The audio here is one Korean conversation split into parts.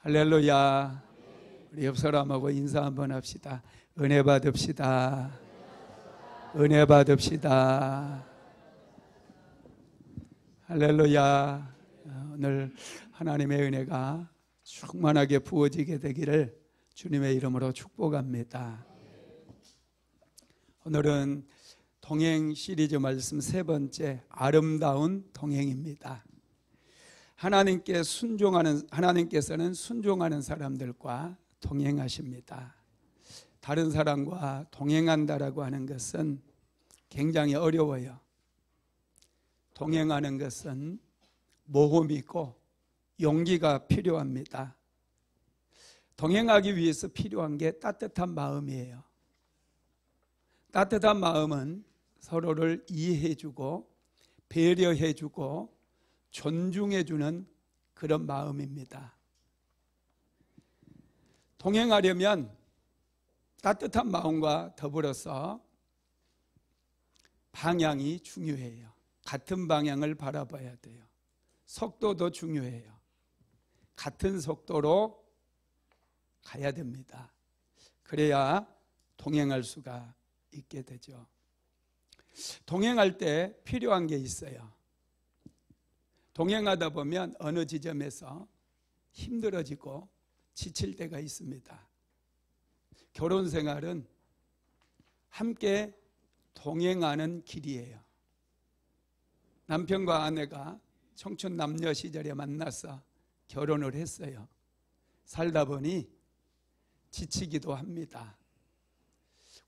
할렐루야. 우리 옆 사람하고 인사 한번 합시다. 은혜 받읍시다. 은혜 받읍시다. 할렐루야. 오늘 하나님의 은혜가 충만하게 부어지게 되기를 주님의 이름으로 축복합니다. 오늘은 동행 시리즈 말씀 세 번째, 아름다운 동행입니다. 하나님께서는 순종하는 사람들과 동행하십니다. 다른 사람과 동행한다라고 하는 것은 굉장히 어려워요. 동행하는 것은 모험이고 용기가 필요합니다. 동행하기 위해서 필요한 게 따뜻한 마음이에요. 따뜻한 마음은 서로를 이해해주고 배려해주고 존중해주는 그런 마음입니다. 동행하려면 따뜻한 마음과 더불어서 방향이 중요해요. 같은 방향을 바라봐야 돼요. 속도도 중요해요. 같은 속도로 가야 됩니다. 그래야 동행할 수가 있게 되죠. 동행할 때 필요한 게 있어요. 동행하다 보면 어느 지점에서 힘들어지고 지칠 때가 있습니다. 결혼 생활은 함께 동행하는 길이에요. 남편과 아내가 청춘 남녀 시절에 만나서 결혼을 했어요. 살다 보니 지치기도 합니다.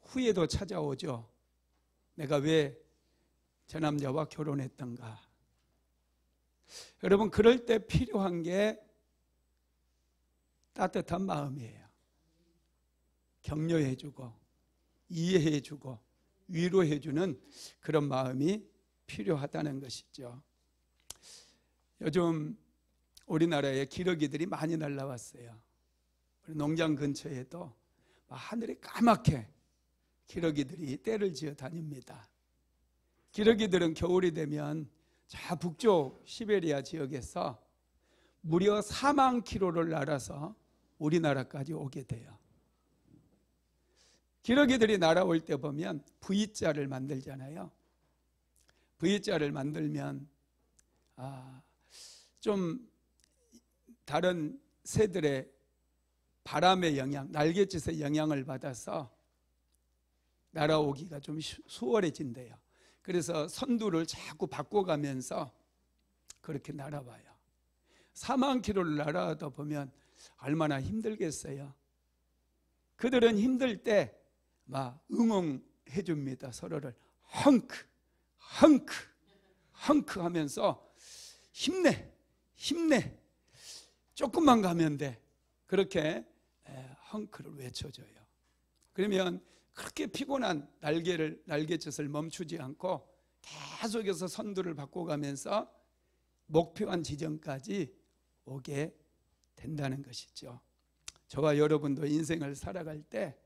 후회도 찾아오죠. 내가 왜 저 남자와 결혼했던가. 여러분, 그럴 때 필요한 게 따뜻한 마음이에요. 격려해주고 이해해주고 위로해주는 그런 마음이 필요하다는 것이죠. 요즘 우리나라에 기러기들이 많이 날라왔어요. 농장 근처에도 하늘이 까맣게 기러기들이 떼를 지어 다닙니다. 기러기들은 겨울이 되면 저 북쪽 시베리아 지역에서 무려 4만 킬로를 날아서 우리나라까지 오게 돼요. 기러기들이 날아올 때 보면 V자를 만들잖아요. V자를 만들면 좀 다른 새들의 바람의 영향, 날갯짓의 영향을 받아서 날아오기가 좀 수월해진대요. 그래서 선두를 자꾸 바꿔가면서 그렇게 날아봐요. 4만 킬로를 날아다 보면 얼마나 힘들겠어요. 그들은 힘들 때 막 응원해 줍니다. 서로를 헝크 헝크 헝크 하면서 힘내 힘내 조금만 가면 돼. 그렇게 헝크를 외쳐줘요. 그러면 그렇게 피곤한 날갯짓을 멈추지 않고 계속해서 선두를 바꿔가면서 목표한 지점까지 오게 된다는 것이죠. 저와 여러분도 인생을 살아갈 때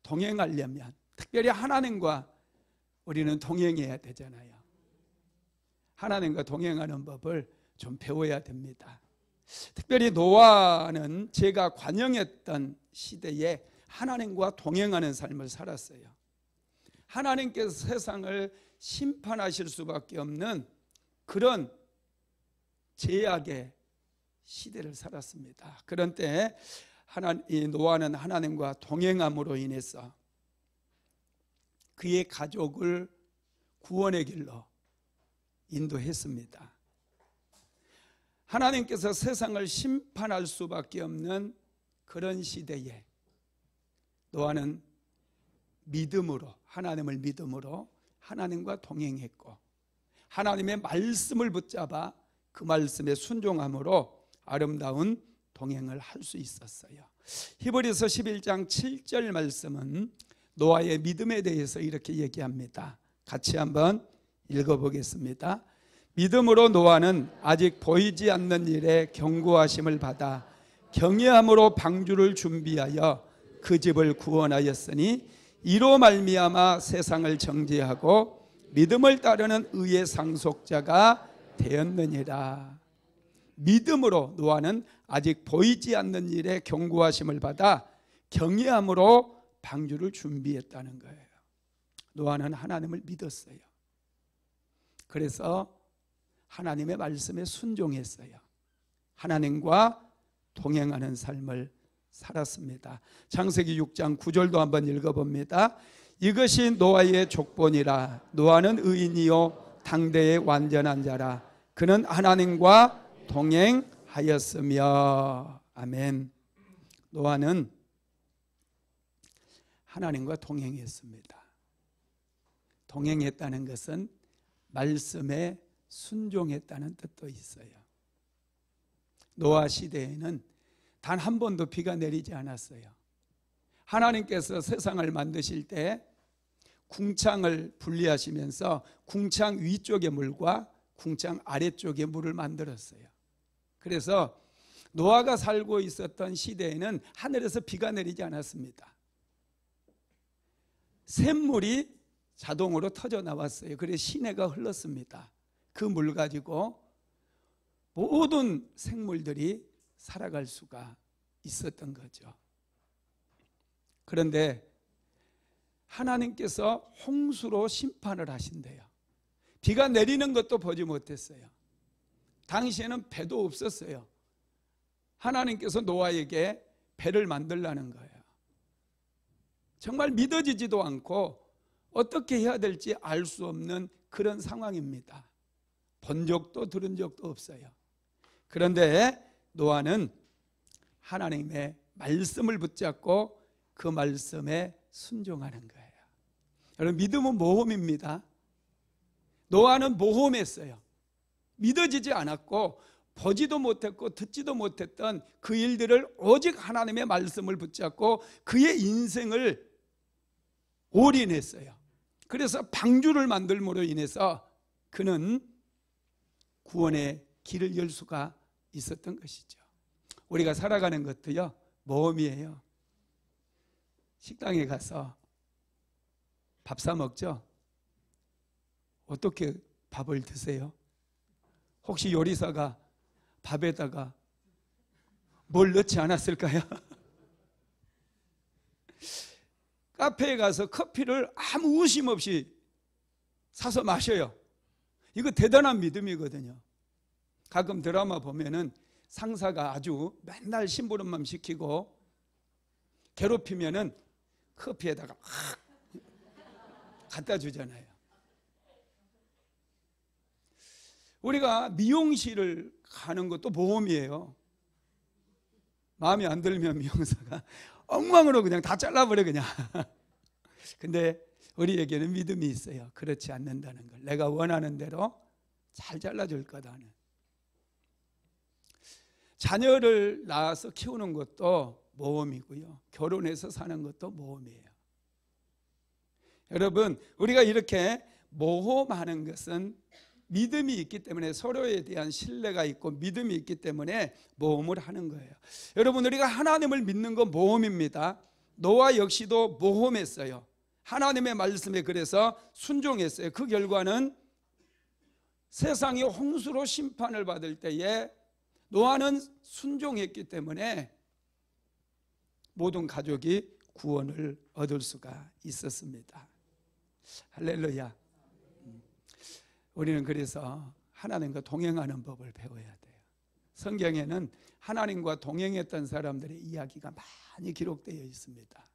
동행하려면 특별히 하나님과 우리는 동행해야 되잖아요. 하나님과 동행하는 법을 좀 배워야 됩니다. 특별히 노아는 제가 관영했던 시대에 하나님과 동행하는 삶을 살았어요. 하나님께서 세상을 심판하실 수밖에 없는 그런 제약의 시대를 살았습니다. 그런 때 노아는 하나님과 동행함으로 인해서 그의 가족을 구원의 길로 인도했습니다. 하나님께서 세상을 심판할 수밖에 없는 그런 시대에 노아는 믿음으로, 하나님을 믿음으로 하나님과 동행했고 하나님의 말씀을 붙잡아 그 말씀에 순종함으로 아름다운 동행을 할 수 있었어요. 히브리서 11장 7절 말씀은 노아의 믿음에 대해서 이렇게 얘기합니다. 같이 한번 읽어보겠습니다. 믿음으로 노아는 아직 보이지 않는 일에 경고하심을 받아 경외함으로 방주를 준비하여 그 집을 구원하였으니 이로 말미암아 세상을 정죄하고 믿음을 따르는 의의 상속자가 되었느니라. 믿음으로 노아는 아직 보이지 않는 일에 경고하심을 받아 경외함으로 방주를 준비했다는 거예요. 노아는 하나님을 믿었어요. 그래서 하나님의 말씀에 순종했어요. 하나님과 동행하는 삶을 살았습니다. 창세기 6장 9절도 한번 읽어봅니다. 이것이 노아의 족본이라. 노아는 의인이요 당대의 완전한 자라. 그는 하나님과 동행하였으며. 아멘. 노아는 하나님과 동행했습니다. 동행했다는 것은 말씀에 순종했다는 뜻도 있어요. 노아 시대에는 단 한 번도 비가 내리지 않았어요. 하나님께서 세상을 만드실 때 궁창을 분리하시면서 궁창 위쪽의 물과 궁창 아래쪽의 물을 만들었어요. 그래서 노아가 살고 있었던 시대에는 하늘에서 비가 내리지 않았습니다. 샘물이 자동으로 터져 나왔어요. 그래서 시내가 흘렀습니다. 그 물 가지고 모든 생물들이 살아갈 수가 있었던 거죠. 그런데 하나님께서 홍수로 심판을 하신대요. 비가 내리는 것도 보지 못했어요. 당시에는 배도 없었어요. 하나님께서 노아에게 배를 만들라는 거예요. 정말 믿어지지도 않고 어떻게 해야 될지 알 수 없는 그런 상황입니다. 본 적도 들은 적도 없어요. 그런데 노아는 하나님의 말씀을 붙잡고 그 말씀에 순종하는 거예요. 여러분, 믿음은 모험입니다. 노아는 모험했어요. 믿어지지 않았고 보지도 못했고 듣지도 못했던 그 일들을 오직 하나님의 말씀을 붙잡고 그의 인생을 올인했어요. 그래서 방주를 만들므로 인해서 그는 구원의 길을 열 수가 있었던 것이죠. 우리가 살아가는 것도요, 모험이에요. 식당에 가서 밥 사 먹죠. 어떻게 밥을 드세요? 혹시 요리사가 밥에다가 뭘 넣지 않았을까요? 카페에 가서 커피를 아무 의심 없이 사서 마셔요. 이거 대단한 믿음이거든요. 가끔 드라마 보면은 상사가 아주 맨날 심부름만 시키고 괴롭히면은 커피에다가 갖다 주잖아요. 우리가 미용실을 가는 것도 모험이에요. 마음에 안 들면 미용사가 엉망으로 그냥 다 잘라버려 그냥. 근데 우리에게는 믿음이 있어요. 그렇지 않는다는 걸. 내가 원하는 대로 잘 잘라줄 거다는. 자녀를 낳아서 키우는 것도 모험이고요. 결혼해서 사는 것도 모험이에요. 여러분, 우리가 이렇게 모험하는 것은 믿음이 있기 때문에, 서로에 대한 신뢰가 있고 믿음이 있기 때문에 모험을 하는 거예요. 여러분, 우리가 하나님을 믿는 건 모험입니다. 노아 역시도 모험했어요. 하나님의 말씀에 그래서 순종했어요. 그 결과는 세상이 홍수로 심판을 받을 때에 노아는 순종했기 때문에 모든 가족이 구원을 얻을 수가 있었습니다. 할렐루야. 우리는 그래서 하나님과 동행하는 법을 배워야 돼요. 성경에는 하나님과 동행했던 사람들의 이야기가 많이 기록되어 있습니다.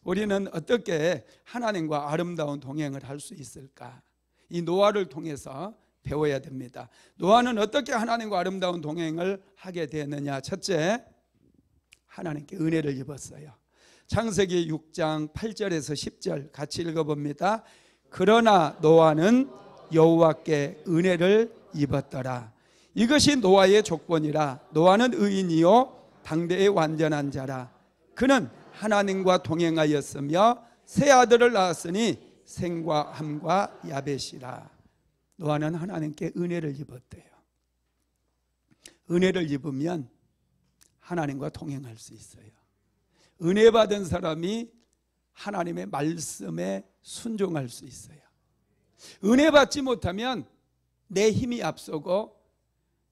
우리는 어떻게 하나님과 아름다운 동행을 할 수 있을까? 이 노아를 통해서 배워야 됩니다. 노아는 어떻게 하나님과 아름다운 동행을 하게 되었느냐? 첫째, 하나님께 은혜를 입었어요. 창세기 6장 8절에서 10절 같이 읽어봅니다. 그러나 노아는 여호와께 은혜를 입었더라. 이것이 노아의 족본이라. 노아는 의인이요 당대의 완전한 자라. 그는 하나님과 동행하였으며 세 아들을 낳았으니 셈과 함과 야벳이라. 노아는 하나님께 은혜를 입었대요. 은혜를 입으면 하나님과 동행할 수 있어요. 은혜 받은 사람이 하나님의 말씀에 순종할 수 있어요. 은혜 받지 못하면 내 힘이 앞서고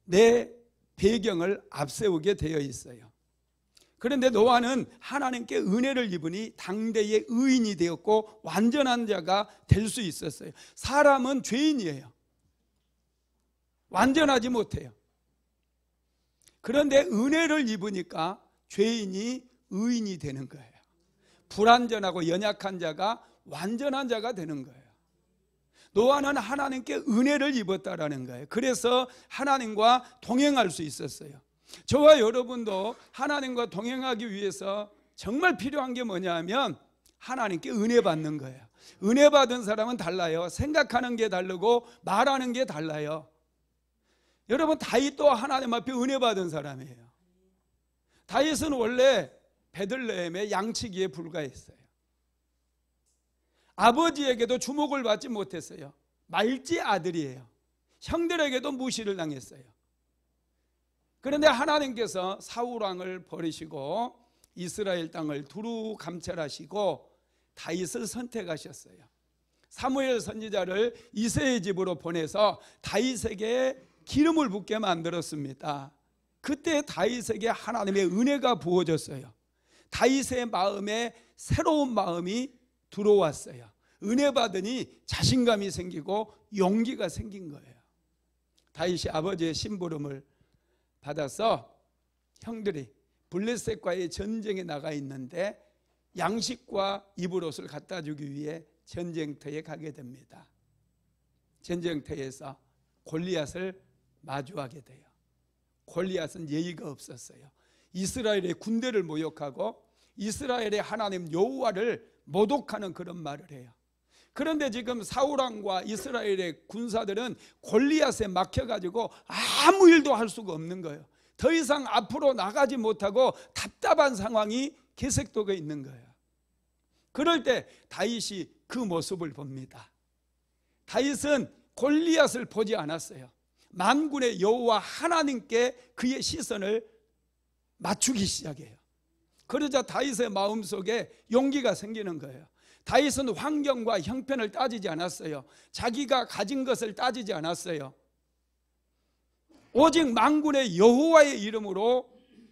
내 배경을 앞세우게 되어 있어요. 그런데 노아는 하나님께 은혜를 입으니 당대의 의인이 되었고 완전한 자가 될 수 있었어요. 사람은 죄인이에요. 완전하지 못해요. 그런데 은혜를 입으니까 죄인이 의인이 되는 거예요. 불완전하고 연약한 자가 완전한 자가 되는 거예요. 노아는 하나님께 은혜를 입었다라는 거예요. 그래서 하나님과 동행할 수 있었어요. 저와 여러분도 하나님과 동행하기 위해서 정말 필요한 게 뭐냐 하면 하나님께 은혜 받는 거예요. 은혜 받은 사람은 달라요. 생각하는 게 다르고 말하는 게 달라요. 여러분, 다윗도 하나님 앞에 은혜 받은 사람이에요. 다윗은 원래 베들레헴의 양치기에 불과했어요. 아버지에게도 주목을 받지 못했어요. 말지 아들이에요. 형들에게도 무시를 당했어요. 그런데 하나님께서 사울 왕을 버리시고 이스라엘 땅을 두루 감찰하시고 다윗을 선택하셨어요. 사무엘 선지자를 이새의 집으로 보내서 다윗에게 기름을 붓게 만들었습니다. 그때 다윗에게 하나님의 은혜가 부어졌어요. 다윗의 마음에 새로운 마음이 들어왔어요. 은혜 받으니 자신감이 생기고 용기가 생긴 거예요. 다윗이 아버지의 심부름을 받아서 형들이 블레셋과의 전쟁에 나가 있는데 양식과 입을 옷을 갖다 주기 위해 전쟁터에 가게 됩니다. 전쟁터에서 골리앗을 마주하게 돼요. 골리앗은 예의가 없었어요. 이스라엘의 군대를 모욕하고 이스라엘의 하나님 여호와를 모독하는 그런 말을 해요. 그런데 지금 사울왕과 이스라엘의 군사들은 골리앗에 막혀가지고 아무 일도 할 수가 없는 거예요. 더 이상 앞으로 나가지 못하고 답답한 상황이 계속되고 있는 거예요. 그럴 때 다윗이 그 모습을 봅니다. 다윗은 골리앗을 보지 않았어요. 만군의 여호와 하나님께 그의 시선을 맞추기 시작해요. 그러자 다윗의 마음속에 용기가 생기는 거예요. 다윗은 환경과 형편을 따지지 않았어요. 자기가 가진 것을 따지지 않았어요. 오직 만군의 여호와의 이름으로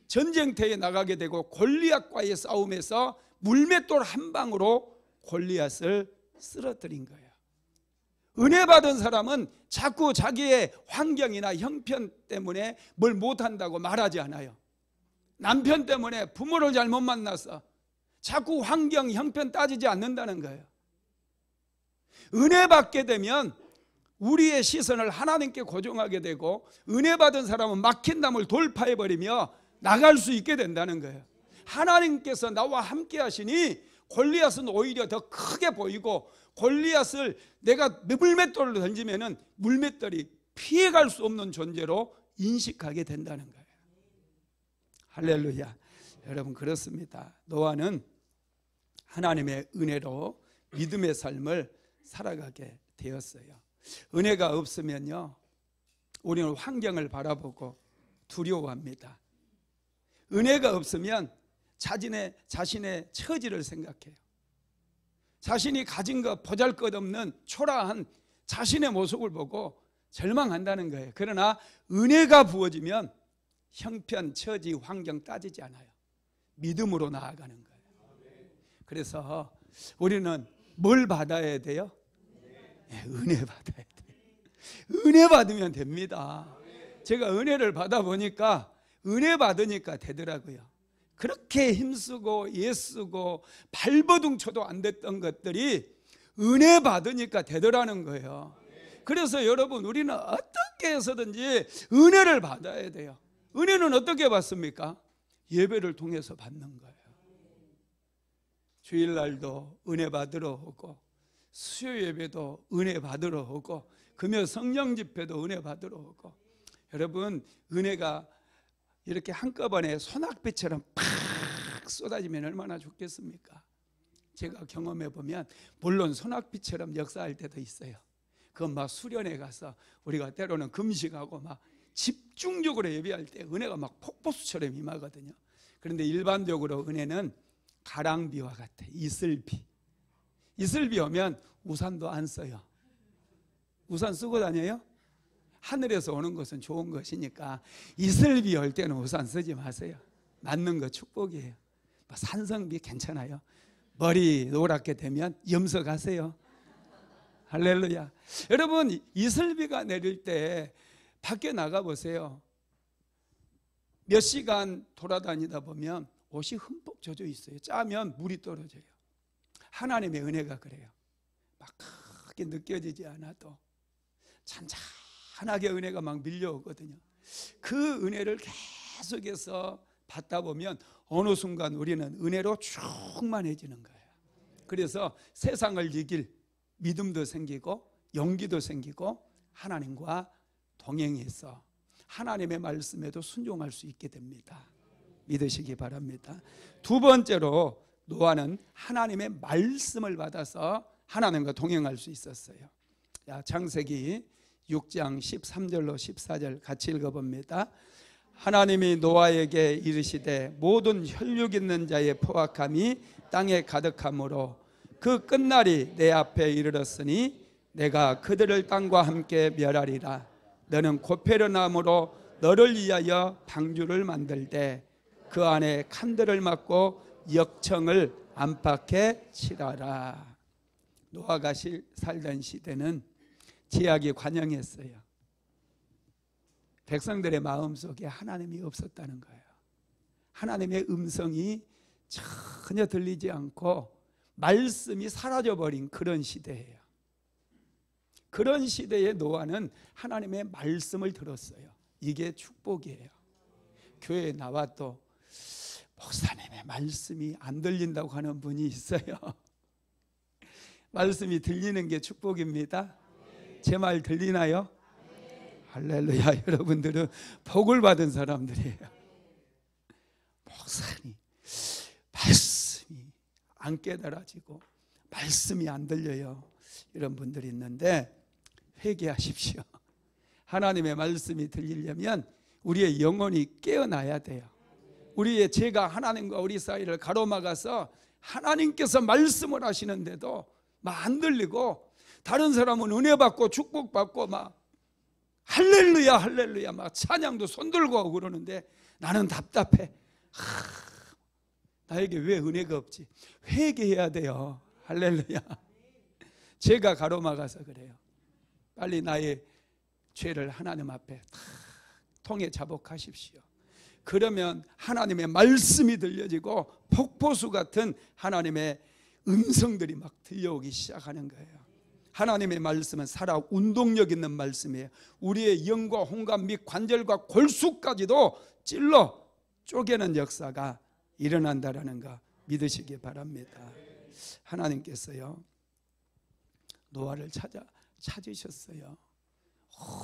전쟁터에 나가게 되고 골리앗과의 싸움에서 물맷돌 한 방으로 골리앗을 쓰러뜨린 거예요. 은혜 받은 사람은 자꾸 자기의 환경이나 형편 때문에 뭘 못한다고 말하지 않아요. 남편 때문에 부모를 잘못 만나서 자꾸 환경, 형편 따지지 않는다는 거예요. 은혜 받게 되면 우리의 시선을 하나님께 고정하게 되고 은혜 받은 사람은 막힌 담을 돌파해버리며 나갈 수 있게 된다는 거예요. 하나님께서 나와 함께 하시니 골리앗은 오히려 더 크게 보이고 골리앗을 내가 물맷돌을 던지면은 물맷돌이 피해갈 수 없는 존재로 인식하게 된다는 거예요. 할렐루야. 여러분, 그렇습니다. 노아는 하나님의 은혜로 믿음의 삶을 살아가게 되었어요. 은혜가 없으면요, 우리는 환경을 바라보고 두려워합니다. 은혜가 없으면 자신의 처지를 생각해요. 자신이 가진 것 보잘것없는 초라한 자신의 모습을 보고 절망한다는 거예요. 그러나 은혜가 부어지면 형편, 처지, 환경 따지지 않아요. 믿음으로 나아가는 거예요. 그래서 우리는 뭘 받아야 돼요? 네, 은혜 받아야 돼요. 은혜 받으면 됩니다. 제가 은혜를 받아보니까 은혜 받으니까 되더라고요. 그렇게 힘쓰고 애쓰고 발버둥 쳐도 안 됐던 것들이 은혜 받으니까 되더라는 거예요. 그래서 여러분, 우리는 어떻게 해서든지 은혜를 받아야 돼요. 은혜는 어떻게 받습니까? 예배를 통해서 받는 거예요. 주일날도 은혜 받으러 오고 수요 예배도 은혜 받으러 오고 금요 성령 집회도 은혜 받으러 오고. 여러분, 은혜가 이렇게 한꺼번에 소낙비처럼 팍 쏟아지면 얼마나 좋겠습니까? 제가 경험해 보면 물론 소낙비처럼 역사할 때도 있어요. 그건 막 수련회 가서 우리가 때로는 금식하고 막 집중적으로 예배할 때 은혜가 막 폭포수처럼 임하거든요. 그런데 일반적으로 은혜는 가랑비와 같아. 이슬비. 이슬비 오면 우산도 안 써요. 우산 쓰고 다녀요? 하늘에서 오는 것은 좋은 것이니까 이슬비 올 때는 우산 쓰지 마세요. 맞는 거 축복이에요. 산성비 괜찮아요. 머리 노랗게 되면 염색하세요. 할렐루야. 여러분, 이슬비가 내릴 때 밖에 나가 보세요. 몇 시간 돌아다니다 보면 옷이 흠뻑 젖어 있어요. 짜면 물이 떨어져요. 하나님의 은혜가 그래요. 막 크게 느껴지지 않아도 찬찬하게 은혜가 막 밀려오거든요. 그 은혜를 계속해서 받다 보면 어느 순간 우리는 은혜로 충만해지는 거예요. 그래서 세상을 이길 믿음도 생기고 용기도 생기고 하나님과 동행해서 하나님의 말씀에도 순종할 수 있게 됩니다. 믿으시기 바랍니다. 두 번째로 노아는 하나님의 말씀을 받아서 하나님과 동행할 수 있었어요. 창세기 6장 13절로 14절 같이 읽어봅니다. 하나님이 노아에게 이르시되 모든 혈육 있는 자의 포악함이 땅에 가득하므로 그 끝날이 내 앞에 이르렀으니 내가 그들을 땅과 함께 멸하리라. 너는 고페르나무로 너를 위하여 방주를 만들되 그 안에 칸들을 막고 역청을 안팎에 칠하라. 노아가 살던 시대는 제약이 관영했어요. 백성들의 마음속에 하나님이 없었다는 거예요. 하나님의 음성이 전혀 들리지 않고 말씀이 사라져버린 그런 시대예요. 그런 시대에 노아는 하나님의 말씀을 들었어요. 이게 축복이에요. 교회에 나와도 목사님의 말씀이 안 들린다고 하는 분이 있어요. 말씀이 들리는 게 축복입니다. 제 말 들리나요? 할렐루야. 여러분들은 복을 받은 사람들이에요. 목사님 말씀이 안 깨달아지고 말씀이 안 들려요. 이런 분들이 있는데 회개하십시오. 하나님의 말씀이 들리려면 우리의 영혼이 깨어나야 돼요. 우리의 죄가 하나님과 우리 사이를 가로막아서 하나님께서 말씀을 하시는데도 막 안 들리고, 다른 사람은 은혜 받고 축복 받고 막 할렐루야 할렐루야 막 찬양도 손들고 그러는데 나는 답답해. 나에게 왜 은혜가 없지? 회개해야 돼요. 할렐루야. 죄가 가로막아서 그래요. 빨리 나의 죄를 하나님 앞에 통해 자복하십시오. 그러면 하나님의 말씀이 들려지고 폭포수 같은 하나님의 음성들이 막 들려오기 시작하는 거예요. 하나님의 말씀은 살아 운동력 있는 말씀이에요. 우리의 영과 혼과 및 관절과 골수까지도 찔러 쪼개는 역사가 일어난다라는 거 믿으시기 바랍니다. 하나님께서요 노아를 찾으셨어요.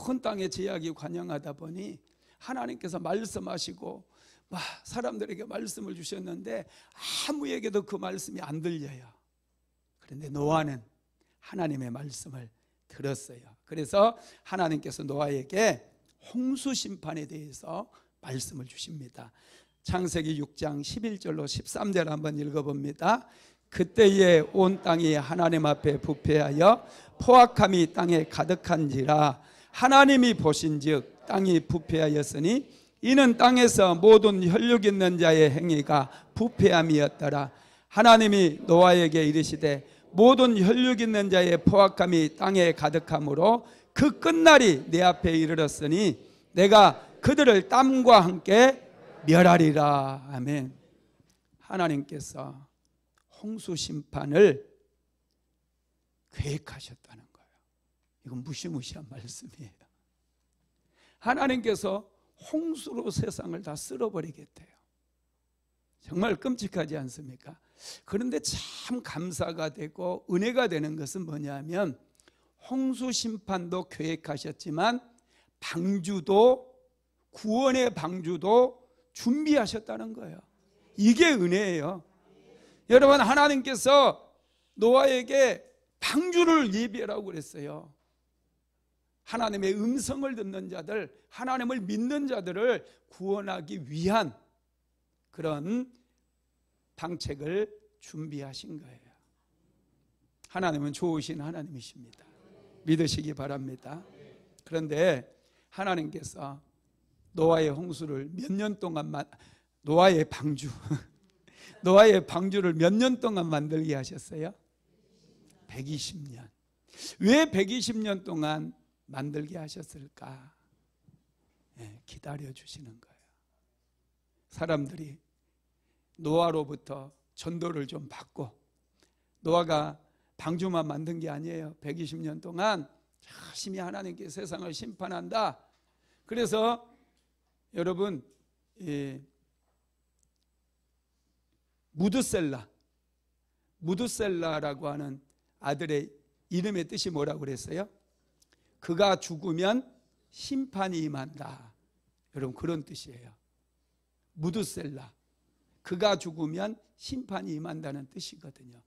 온 땅에 제약이 관영하다 보니 하나님께서 말씀하시고 막 사람들에게 말씀을 주셨는데 아무에게도 그 말씀이 안 들려요. 그런데 노아는 하나님의 말씀을 들었어요. 그래서 하나님께서 노아에게 홍수 심판에 대해서 말씀을 주십니다. 창세기 6장 11절로 13절 한번 읽어봅니다. 그때에 온 땅이 하나님 앞에 부패하여 포악함이 땅에 가득한지라 하나님이 보신즉 땅이 부패하였으니 이는 땅에서 모든 혈육 있는 자의 행위가 부패함이었더라. 하나님이 노아에게 이르시되 모든 혈육 있는 자의 포악함이 땅에 가득하므로 그 끝날이 내 앞에 이르렀으니 내가 그들을 땀과 함께 멸하리라. 아멘. 하나님께서 홍수 심판을 계획하셨다는 거예요. 이건 무시무시한 말씀이에요. 하나님께서 홍수로 세상을 다 쓸어버리겠대요. 정말 끔찍하지 않습니까? 그런데 참 감사가 되고 은혜가 되는 것은 뭐냐면 홍수 심판도 계획하셨지만 방주도, 구원의 방주도 준비하셨다는 거예요. 이게 은혜예요. 여러분, 하나님께서 노아에게 방주를 예비하라고 그랬어요. 하나님의 음성을 듣는 자들, 하나님을 믿는 자들을 구원하기 위한 그런 방책을 준비하신 거예요. 하나님은 좋으신 하나님이십니다. 믿으시기 바랍니다. 그런데 하나님께서 노아의 홍수를 몇 년 동안 노아의 방주 노아의 방주를 몇 년 동안 만들게 하셨어요? 120년. 왜 120년 동안 만들게 하셨을까? 기다려 주시는 거예요. 사람들이 노아로부터 전도를 좀 받고, 노아가 방주만 만든 게 아니에요. 120년 동안 열심히 하나님께 세상을 심판한다. 그래서 여러분, 무드셀라라고 하는 아들의 이름의 뜻이 뭐라고 그랬어요? 그가 죽으면 심판이 임한다. 여러분, 그런 뜻이에요. 무드셀라, 그가 죽으면 심판이 임한다는 뜻이거든요.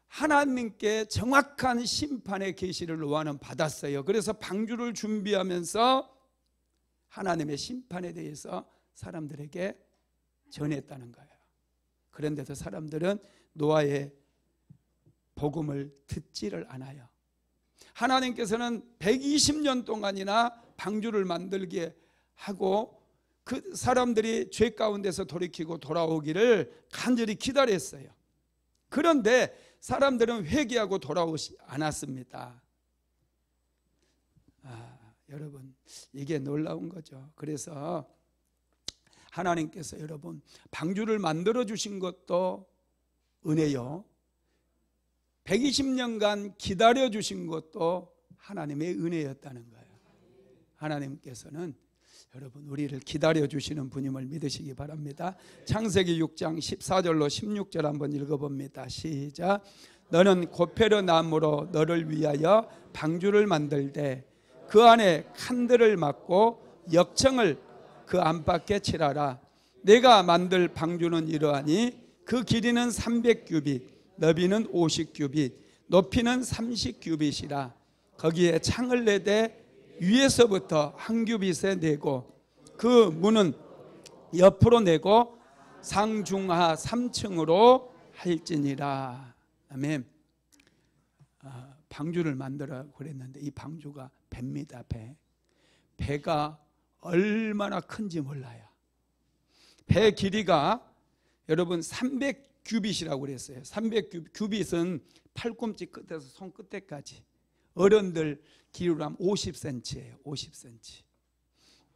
하나님께 정확한 심판의 계시를 노아는 받았어요. 그래서 방주를 준비하면서 하나님의 심판에 대해서 사람들에게 전했다는 거예요. 그런데도 사람들은 노아의 복음을 듣지를 않아요. 하나님께서는 120년 동안이나 방주를 만들게 하고 그 사람들이 죄 가운데서 돌이키고 돌아오기를 간절히 기다렸어요. 그런데 사람들은 회개하고 돌아오지 않았습니다. 여러분, 이게 놀라운 거죠. 그래서 하나님께서 여러분 방주를 만들어 주신 것도 은혜요, 120년간 기다려 주신 것도 하나님의 은혜였다는 거예요. 하나님께서는 여러분 우리를 기다려 주시는 분임을 믿으시기 바랍니다. 창세기 6장 14절로 16절 한번 읽어봅니다. 시작. 너는 고페르 나무로 너를 위하여 방주를 만들되 그 안에 칸들을 막고 역청을 그 안팎에 칠하라. 내가 만들 방주는 이러하니 그 길이는 300규빗, 너비는 50규빗, 높이는 30규빗이라. 거기에 창을 내되 위에서부터 한 규빗에 내고 그 문은 옆으로 내고 상중하 3층으로 할지니라. 아멘. 방주를 만들어 그랬는데 이 방주가 배입니다. 배가 얼마나 큰지 몰라요. 배 길이가 여러분 300규빗이라고 그랬어요. 300규빗은 팔꿈치 끝에서 손끝에까지, 어른들 길이로 하면 50cm예요. 50cm.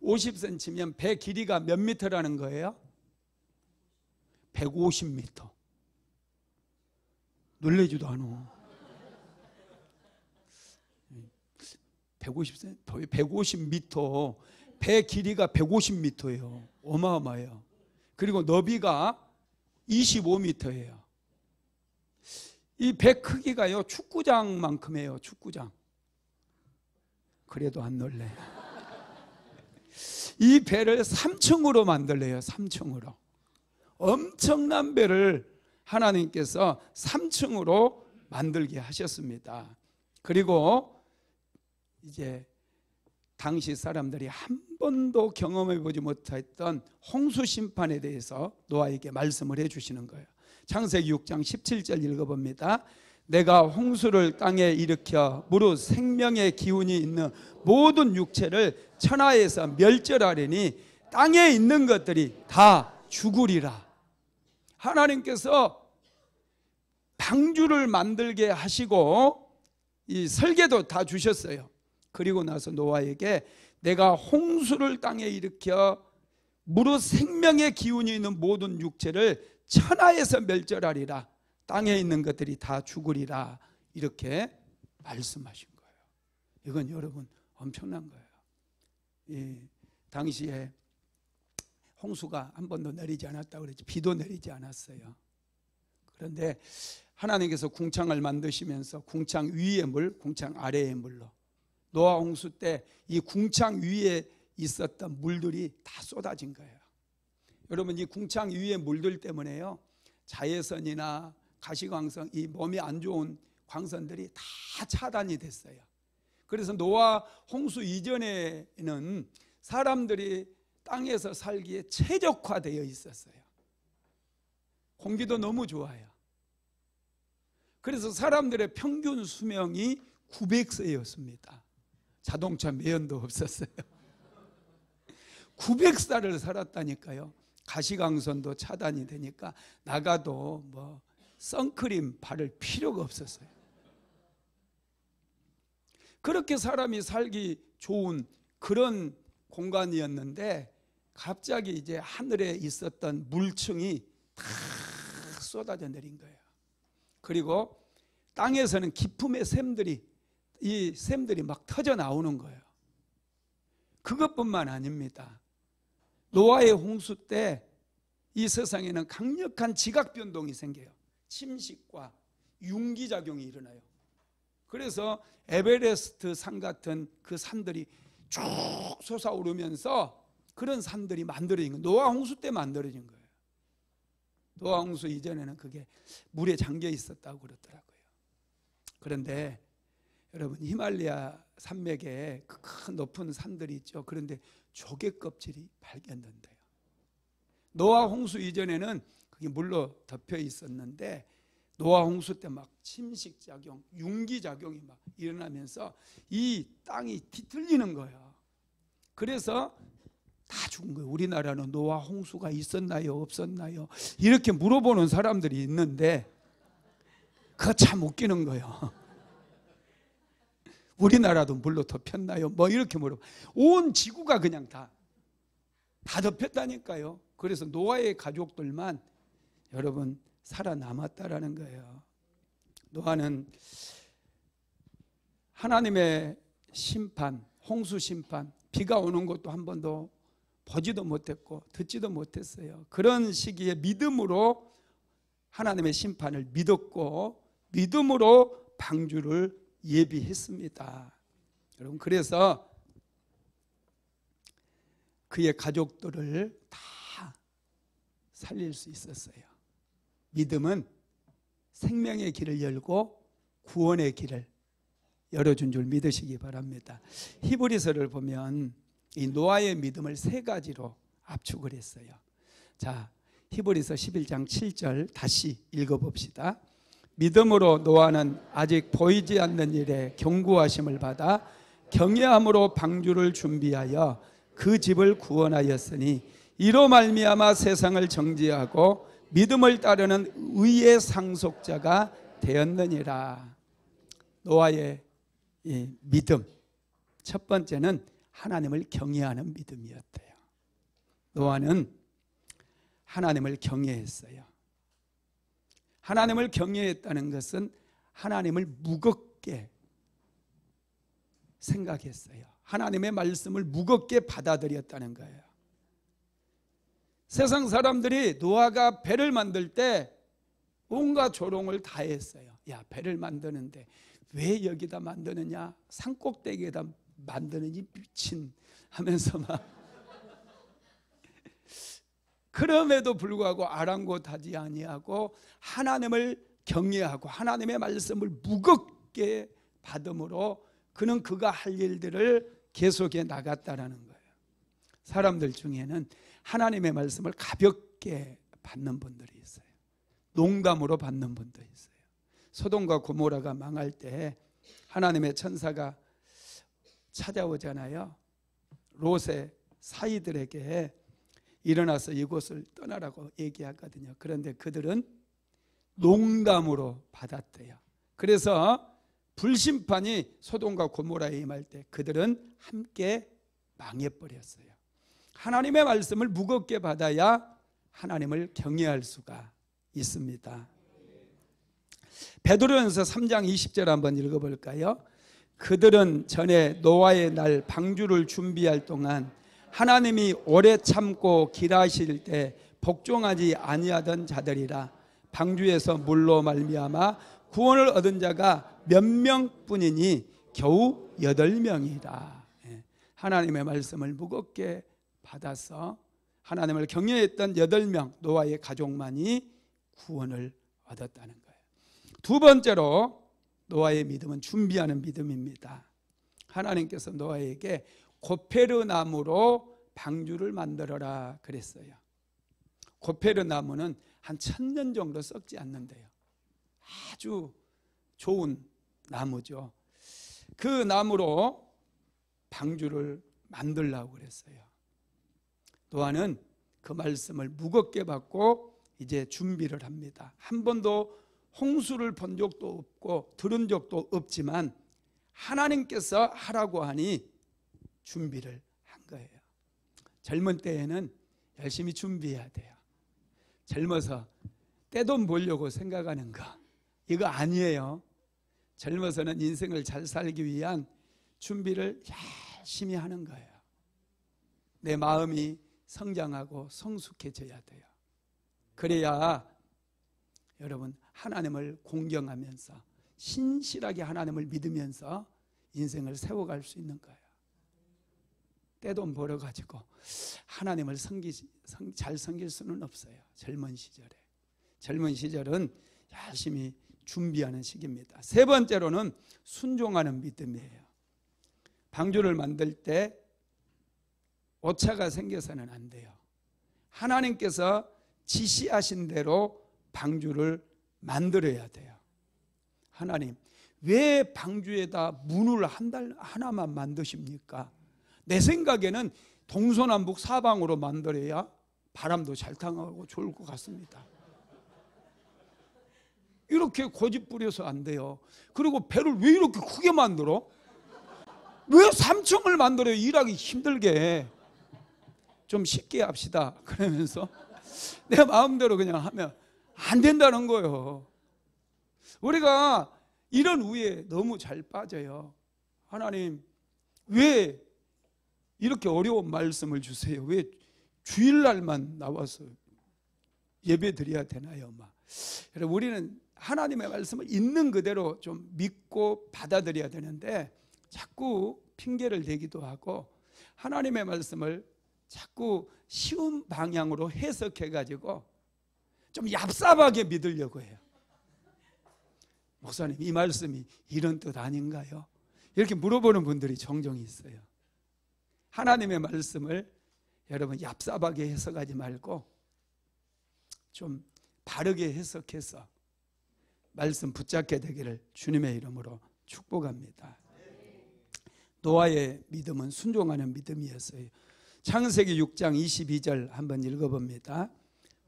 50cm면 배 길이가 몇 미터라는 거예요? 150m. 놀래지도 않아. 150m. 배 길이가 150m예요. 어마어마해요. 그리고 너비가 25m예요. 이 배 크기가요 축구장만큼이에요. 축구장. 그래도 안 놀래요. 이 배를 3층으로 만들래요. 3층으로. 엄청난 배를 하나님께서 3층으로 만들게 하셨습니다. 그리고 이제 당시 사람들이 한 번도 경험해 보지 못했던 홍수 심판에 대해서 노아에게 말씀을 해주시는 거예요. 창세기 6장 17절 읽어봅니다. 내가 홍수를 땅에 일으켜 무릇 생명의 기운이 있는 모든 육체를 천하에서 멸절하리니 땅에 있는 것들이 다 죽으리라. 하나님께서 방주를 만들게 하시고 이 설계도 다 주셨어요. 그리고 나서 노아에게 내가 홍수를 땅에 일으켜 무릇 생명의 기운이 있는 모든 육체를 천하에서 멸절하리라. 땅에 있는 것들이 다 죽으리라. 이렇게 말씀하신 거예요. 이건 여러분 엄청난 거예요. 이 당시에 홍수가 한 번도 내리지 않았다고 그랬지, 비도 내리지 않았어요. 그런데 하나님께서 궁창을 만드시면서 궁창 위의 물, 궁창 아래의 물로, 노아 홍수 때 이 궁창 위에 있었던 물들이 다 쏟아진 거예요. 여러분, 이 궁창 위의 물들 때문에요, 자외선이나 가시광선, 이 몸이 안 좋은 광선들이 다 차단이 됐어요. 그래서 노아 홍수 이전에는 사람들이 땅에서 살기에 최적화되어 있었어요. 공기도 너무 좋아요. 그래서 사람들의 평균 수명이 900세였습니다. 자동차 매연도 없었어요. 900살을 살았다니까요. 가시광선도 차단이 되니까 나가도 뭐 선크림 바를 필요가 없었어요. 그렇게 사람이 살기 좋은 그런 공간이었는데 갑자기 이제 하늘에 있었던 물층이 다 쏟아져 내린 거예요. 그리고 땅에서는 기품의 샘들이 이 샘들이 막 터져 나오는 거예요. 그것뿐만 아닙니다. 노아의 홍수 때 이 세상에는 강력한 지각 변동이 생겨요. 침식과 융기작용이 일어나요. 그래서 에베레스트 산 같은 그 산들이 쭉 솟아오르면서 그런 산들이 만들어진 거예요. 노아 홍수 때 만들어진 거예요. 노아 홍수 이전에는 그게 물에 잠겨 있었다고 그러더라고요. 그런데 여러분, 히말라야 산맥에 그 큰 높은 산들이 있죠. 그런데 조개 껍질이 발견된대요. 노아 홍수 이전에는 그게 물로 덮여 있었는데 노아 홍수 때 막 침식작용, 융기작용이 막 일어나면서 이 땅이 뒤틀리는 거예요. 그래서 다 죽은 거예요. 우리나라는 노아 홍수가 있었나요? 없었나요? 이렇게 물어보는 사람들이 있는데 그거 참 웃기는 거예요. 우리나라도 물로 덮였나요? 뭐 이렇게 물어봐. 온 지구가 그냥 다 덮였다니까요. 그래서 노아의 가족들만 여러분 살아남았다라는 거예요. 노아는 하나님의 심판, 홍수 심판, 비가 오는 것도 한 번도 보지도 못했고 듣지도 못했어요. 그런 시기에 믿음으로 하나님의 심판을 믿었고 믿음으로 방주를 예비했습니다. 여러분, 그래서 그의 가족들을 다 살릴 수 있었어요. 믿음은 생명의 길을 열고 구원의 길을 열어준 줄 믿으시기 바랍니다. 히브리서를 보면 이 노아의 믿음을 세 가지로 압축을 했어요. 자, 히브리서 11장 7절 다시 읽어봅시다. 믿음으로 노아는 아직 보이지 않는 일에 경고하심을 받아 경외함으로 방주를 준비하여 그 집을 구원하였으니 이로 말미암아 세상을 정죄하고 믿음을 따르는 의의 상속자가 되었느니라. 노아의 이 믿음, 첫 번째는 하나님을 경외하는 믿음이었대요. 노아는 하나님을 경외했어요. 하나님을 경외했다는 것은 하나님을 무겁게 생각했어요. 하나님의 말씀을 무겁게 받아들였다는 거예요. 세상 사람들이 노아가 배를 만들 때 온갖 조롱을 다 했어요. 야, 배를 만드는데 왜 여기다 만드느냐? 산꼭대기에다 만드느니 미친 하면서 막 그럼에도 불구하고 아랑곳하지 아니하고 하나님을 경외하고 하나님의 말씀을 무겁게 받음으로 그는 그가 할 일들을 계속해 나갔다라는 거예요. 사람들 중에는 하나님의 말씀을 가볍게 받는 분들이 있어요. 농담으로 받는 분도 있어요. 소돔과 고모라가 망할 때 하나님의 천사가 찾아오잖아요. 롯의 사이들에게 일어나서 이곳을 떠나라고 얘기하거든요. 그런데 그들은 농담으로 받았대요. 그래서 불심판이 소돔과 고모라에 임할 때 그들은 함께 망해버렸어요. 하나님의 말씀을 무겁게 받아야 하나님을 경외할 수가 있습니다. 베드로전서 3장 20절 한번 읽어볼까요? 그들은 전에 노아의 날 방주를 준비할 동안 하나님이 오래 참고 길하실 때 복종하지 아니하던 자들이라. 방주에서 물로 말미암아 구원을 얻은 자가 몇 명뿐이니 겨우 8명이라. 하나님의 말씀을 무겁게 받아서 하나님을 경외했던 8명 노아의 가족만이 구원을 얻었다는 거예요. 두 번째로 노아의 믿음은 준비하는 믿음입니다. 하나님께서 노아에게 고페르 나무로 방주를 만들어라 그랬어요. 고페르 나무는 한 1000년 정도 썩지 않는데요. 아주 좋은 나무죠. 그 나무로 방주를 만들라고 그랬어요. 노아는 그 말씀을 무겁게 받고 이제 준비를 합니다. 한 번도 홍수를 본 적도 없고 들은 적도 없지만 하나님께서 하라고 하니 준비를 한 거예요. 젊은 때에는 열심히 준비해야 돼요. 젊어서 떼돈 벌려고 생각하는 거 이거 아니에요. 젊어서는 인생을 잘 살기 위한 준비를 열심히 하는 거예요. 내 마음이 성장하고 성숙해져야 돼요. 그래야 여러분 하나님을 공경하면서 신실하게 하나님을 믿으면서 인생을 세워갈 수 있는 거예요. 떼돈 벌어가지고 하나님을 잘 섬길 수는 없어요. 젊은 시절에. 젊은 시절은 열심히 준비하는 시기입니다. 세 번째로는 순종하는 믿음이에요. 방주를 만들 때 오차가 생겨서는 안 돼요. 하나님께서 지시하신 대로 방주를 만들어야 돼요. 하나님, 왜 방주에다 문을 하나만 만드십니까? 내 생각에는 동서남북 사방으로 만들어야 바람도 잘 타고 좋을 것 같습니다. 이렇게 고집 부려서 안 돼요. 그리고 배를 왜 이렇게 크게 만들어? 왜 3층을 만들어요? 일하기 힘들게. 좀 쉽게 합시다. 그러면서 내 마음대로 그냥 하면 안 된다는 거예요. 우리가 이런 우에 너무 잘 빠져요. 하나님, 왜 이렇게 어려운 말씀을 주세요? 왜 주일날만 나와서 예배 드려야 되나요? 여러분, 우리는 하나님의 말씀을 있는 그대로 좀 믿고 받아들여야 되는데 자꾸 핑계를 대기도 하고 하나님의 말씀을 자꾸 쉬운 방향으로 해석해가지고 좀 얍삽하게 믿으려고 해요. 목사님, 이 말씀이 이런 뜻 아닌가요? 이렇게 물어보는 분들이 종종 있어요. 하나님의 말씀을 여러분 얍삽하게 해석하지 말고 좀 바르게 해석해서 말씀 붙잡게 되기를 주님의 이름으로 축복합니다. 노아의 믿음은 순종하는 믿음이었어요. 창세기 6장 22절 한번 읽어봅니다.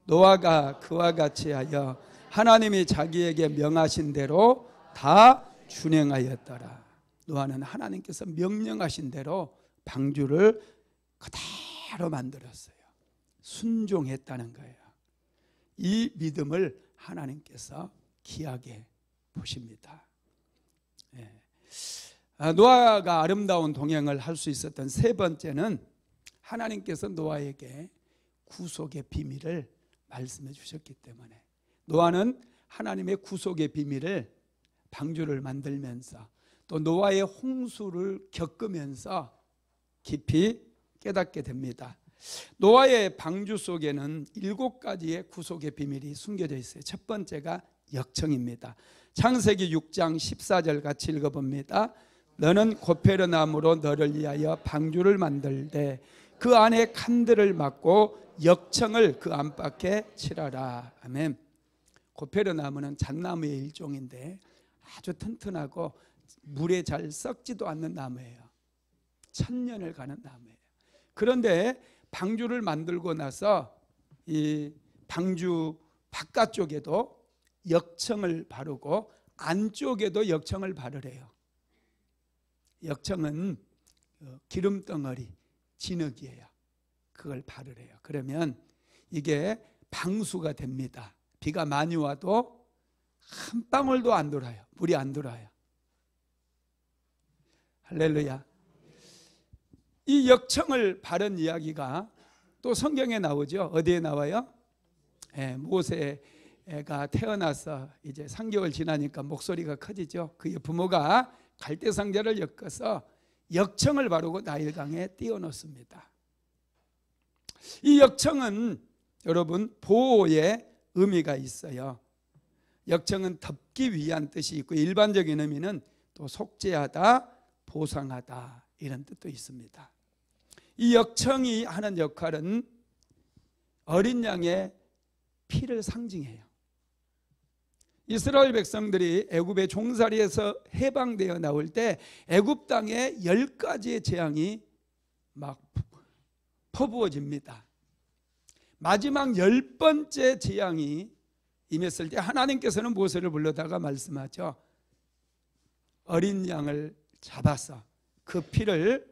노아가 그와 같이 하여 하나님이 자기에게 명하신 대로 다 준행하였더라. 노아는 하나님께서 명령하신 대로 방주를 그대로 만들었어요. 순종했다는 거예요. 이 믿음을 하나님께서 귀하게 보십니다. 노아가 아름다운 동행을 할 수 있었던 세 번째는 하나님께서 노아에게 구속의 비밀을 말씀해 주셨기 때문에 노아는 하나님의 구속의 비밀을 방주를 만들면서 또 노아의 홍수를 겪으면서 깊이 깨닫게 됩니다. 노아의 방주 속에는 7가지의 구속의 비밀이 숨겨져 있어요. 첫 번째가 역청입니다. 창세기 6장 14절 같이 읽어봅니다. 너는 고페르 나무로 너를 위하여 방주를 만들되 그 안에 칸들을 막고 역청을 그 안팎에 칠하라. 아멘. 고페르 나무는 잣나무의 일종인데 아주 튼튼하고 물에 잘 썩지도 않는 나무예요. 1000년을 가는 나무예요. 그런데 방주를 만들고 나서 이 방주 바깥쪽에도 역청을 바르고 안쪽에도 역청을 바르래요. 역청은 기름덩어리, 진흙이에요. 그걸 바르래요. 그러면 이게 방수가 됩니다. 비가 많이 와도 한 방울도 안 돌아요. 물이 안 돌아요. 할렐루야. 이 역청을 바른 이야기가 또 성경에 나오죠. 어디에 나와요? 모세가 태어나서 이제 3개월 지나니까 목소리가 커지죠. 그의 부모가 갈대상자를 엮어서 역청을 바르고 나일강에 띄워놓습니다. 이 역청은 여러분 보호의 의미가 있어요. 역청은 덮기 위한 뜻이 있고 일반적인 의미는 또 속죄하다, 보상하다 이런 뜻도 있습니다. 이 역청이 하는 역할은 어린 양의 피를 상징해요. 이스라엘 백성들이 애굽의 종살이에서 해방되어 나올 때 애굽 땅에 10가지의 재앙이 막 퍼부어집니다. 마지막 10번째 재앙이 임했을 때 하나님께서는 모세를 불러다가 말씀하죠. 어린 양을 잡아서 그 피를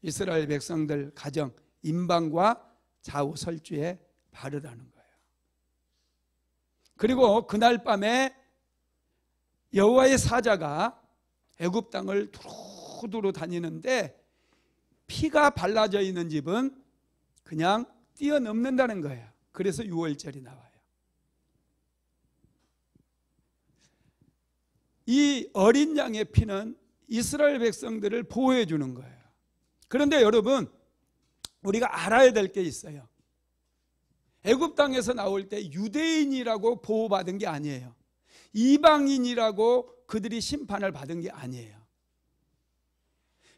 이스라엘 백성들 가정 임방과 좌우 설주에 바르라는 거예요. 그리고 그날 밤에 여호와의 사자가 애굽 땅을 두루두루 다니는데 피가 발라져 있는 집은 그냥 뛰어넘는다는 거예요. 그래서 유월절이 나와요. 이 어린 양의 피는 이스라엘 백성들을 보호해 주는 거예요. 그런데 여러분, 우리가 알아야 될 게 있어요. 애굽 땅에서 나올 때 유대인이라고 보호받은 게 아니에요. 이방인이라고 그들이 심판을 받은 게 아니에요.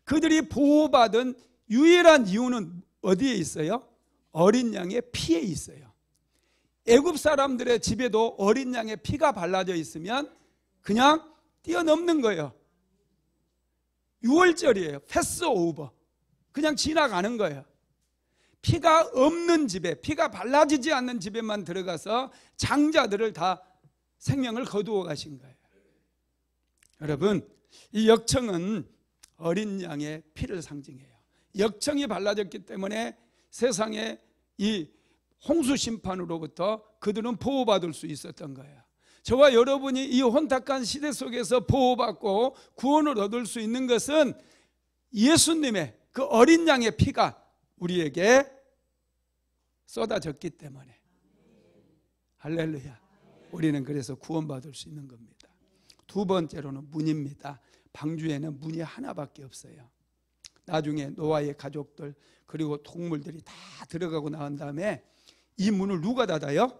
그들이 보호받은 유일한 이유는 어디에 있어요? 어린 양의 피에 있어요. 애굽 사람들의 집에도 어린 양의 피가 발라져 있으면 그냥 뛰어넘는 거예요. 유월절이에요. 패스 오버. 그냥 지나가는 거예요. 피가 없는 집에, 피가 발라지지 않는 집에만 들어가서 장자들을 다 생명을 거두어 가신 거예요. 여러분, 이 역청은 어린 양의 피를 상징해요. 역청이 발라졌기 때문에 세상에 이 홍수 심판으로부터 그들은 보호받을 수 있었던 거예요. 저와 여러분이 이 혼탁한 시대 속에서 보호받고 구원을 얻을 수 있는 것은 예수님의 그 어린 양의 피가 우리에게 쏟아졌기 때문에. 할렐루야. 우리는 그래서 구원받을 수 있는 겁니다. 두 번째로는 문입니다. 방주에는 문이 하나밖에 없어요. 나중에 노아의 가족들 그리고 동물들이 다 들어가고 나온 다음에 이 문을 누가 닫아요?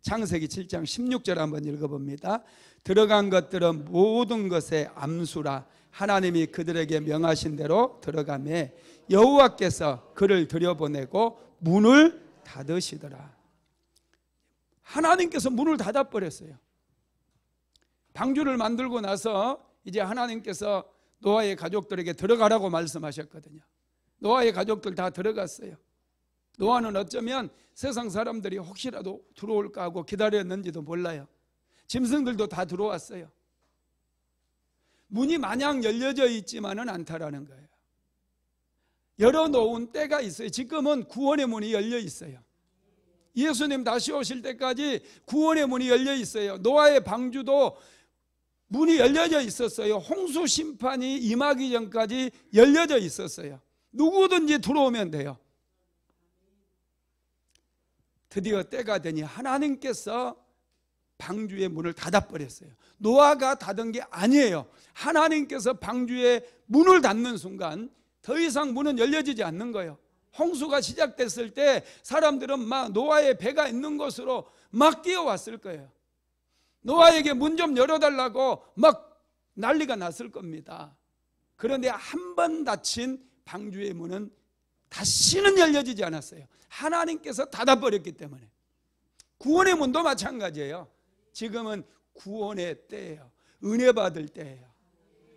창세기 7장 16절 한번 읽어봅니다. 들어간 것들은 모든 것의 암수라 하나님이 그들에게 명하신 대로 들어가매 여호와께서 그를 들여보내고 문을 닫으시더라. 하나님께서 문을 닫아버렸어요. 방주를 만들고 나서 이제 하나님께서 노아의 가족들에게 들어가라고 말씀하셨거든요. 노아의 가족들 다 들어갔어요. 노아는 어쩌면 세상 사람들이 혹시라도 들어올까 하고 기다렸는지도 몰라요. 짐승들도 다 들어왔어요. 문이 마냥 열려져 있지만은 않다라는 거예요. 열어놓은 때가 있어요. 지금은 구원의 문이 열려 있어요. 예수님 다시 오실 때까지 구원의 문이 열려 있어요. 노아의 방주도 문이 열려져 있었어요. 홍수 심판이 임하기 전까지 열려져 있었어요. 누구든지 들어오면 돼요. 드디어 때가 되니 하나님께서 방주의 문을 닫아버렸어요. 노아가 닫은 게 아니에요. 하나님께서 방주의 문을 닫는 순간 더 이상 문은 열려지지 않는 거예요. 홍수가 시작됐을 때 사람들은 막 노아의 배가 있는 곳으로 막 뛰어왔을 거예요. 노아에게 문 좀 열어달라고 막 난리가 났을 겁니다. 그런데 한 번 닫힌 방주의 문은 다시는 열려지지 않았어요. 하나님께서 닫아버렸기 때문에. 구원의 문도 마찬가지예요. 지금은 구원의 때예요. 은혜 받을 때예요.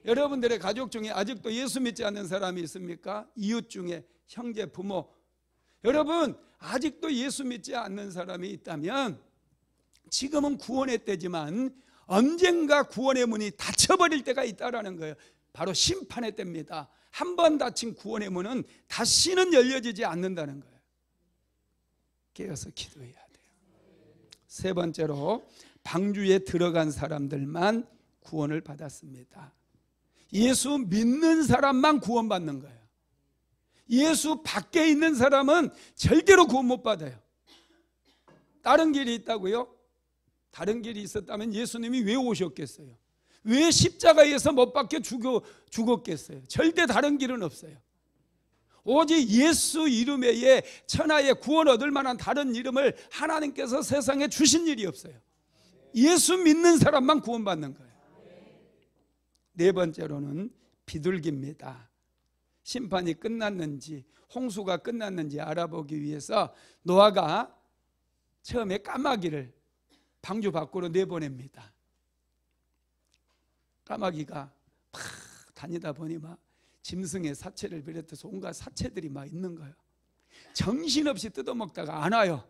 여러분들의 가족 중에 아직도 예수 믿지 않는 사람이 있습니까? 이웃 중에 형제, 부모. 여러분 아직도 예수 믿지 않는 사람이 있다면 지금은 구원의 때지만 언젠가 구원의 문이 닫혀버릴 때가 있다는 거예요. 바로 심판의 때입니다. 한 번 닫힌 구원의 문은 다시는 열려지지 않는다는 거예요. 깨어서 기도해야 돼요. 세 번째로 방주에 들어간 사람들만 구원을 받았습니다. 예수 믿는 사람만 구원받는 거예요. 예수 밖에 있는 사람은 절대로 구원 못 받아요. 다른 길이 있다고요? 다른 길이 있었다면 예수님이 왜 오셨겠어요? 왜 십자가에서 못 박혀 죽었겠어요? 절대 다른 길은 없어요. 오직 예수 이름 외에 천하에 구원 얻을 만한 다른 이름을 하나님께서 세상에 주신 일이 없어요. 예수 믿는 사람만 구원받는 거예요. 네 번째로는 비둘기입니다. 심판이 끝났는지 홍수가 끝났는지 알아보기 위해서 노아가 처음에 까마귀를 방주 밖으로 내보냅니다. 까마귀가 막 다니다 보니 막 짐승의 사체를 비롯해서 온갖 사체들이 막 있는 거예요. 정신없이 뜯어먹다가 안 와요.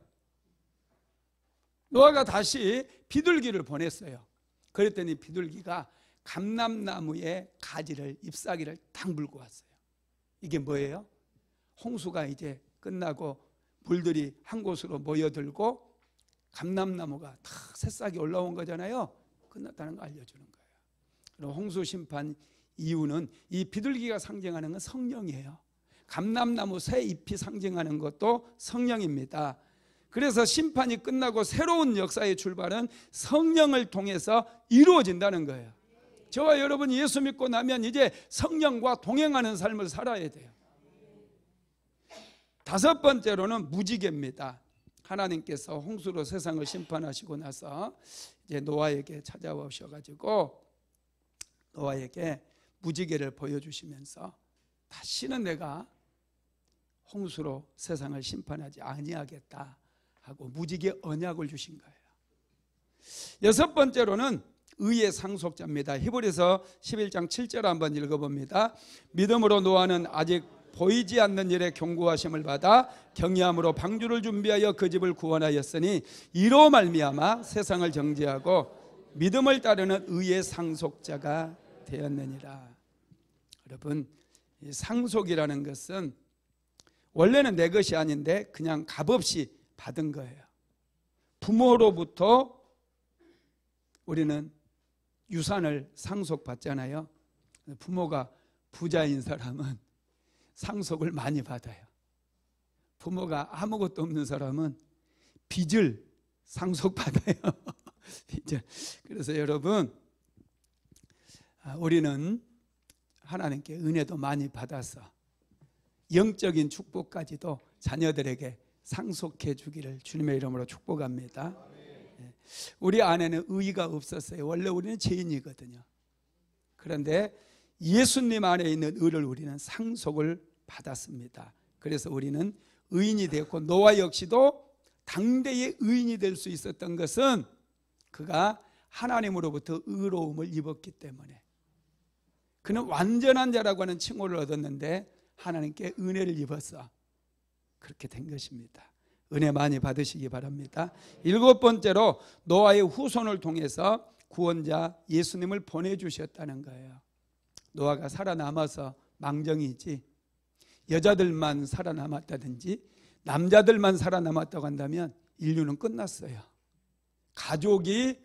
노아가 다시 비둘기를 보냈어요. 그랬더니 비둘기가 감람나무의 가지를, 잎사귀를 딱 물고 왔어요. 이게 뭐예요? 홍수가 이제 끝나고 물들이 한 곳으로 모여들고 감람나무가 다 새싹이 올라온 거잖아요. 끝났다는 거 알려주는 거예요. 그럼 홍수 심판 이유는 이 비둘기가 상징하는 건 성령이에요. 감람나무 새 잎이 상징하는 것도 성령입니다. 그래서 심판이 끝나고 새로운 역사의 출발은 성령을 통해서 이루어진다는 거예요. 저와 여러분이 예수 믿고 나면 이제 성령과 동행하는 삶을 살아야 돼요. 다섯 번째로는 무지개입니다. 하나님께서 홍수로 세상을 심판하시고 나서 이제 노아에게 찾아오셔가지고 노아에게 무지개를 보여주시면서 다시는 내가 홍수로 세상을 심판하지 아니하겠다 하고 무지개 언약을 주신 거예요. 여섯 번째로는 의의 상속자입니다. 히브리서 11장 7절 한번 읽어봅니다. 믿음으로 노아는 아직 보이지 않는 일에 경고하심을 받아 경외함으로 방주를 준비하여 그 집을 구원하였으니 이로 말미암아 세상을 정죄하고 믿음을 따르는 의의 상속자가 되었느니라. 여러분, 이 상속이라는 것은 원래는 내 것이 아닌데 그냥 값없이 받은 거예요. 부모로부터 우리는 유산을 상속받잖아요. 부모가 부자인 사람은 상속을 많이 받아요. 부모가 아무것도 없는 사람은 빚을 상속받아요. 빚을. 그래서 여러분, 우리는 하나님께 은혜도 많이 받아서 영적인 축복까지도 자녀들에게 상속해 주기를 주님의 이름으로 축복합니다. 우리 안에는 의의가 없었어요. 원래 우리는 죄인이거든요. 그런데 예수님 안에 있는 의를 우리는 상속을 받았습니다. 그래서 우리는 의인이 되었고 노아 역시도 당대의 의인이 될 수 있었던 것은 그가 하나님으로부터 의로움을 입었기 때문에, 그는 완전한 자라고 하는 칭호를 얻었는데 하나님께 은혜를 입어서 그렇게 된 것입니다. 은혜 많이 받으시기 바랍니다. 일곱 번째로 노아의 후손을 통해서 구원자 예수님을 보내주셨다는 거예요. 노아가 살아남아서 망정이지 여자들만 살아남았다든지 남자들만 살아남았다고 한다면 인류는 끝났어요. 가족이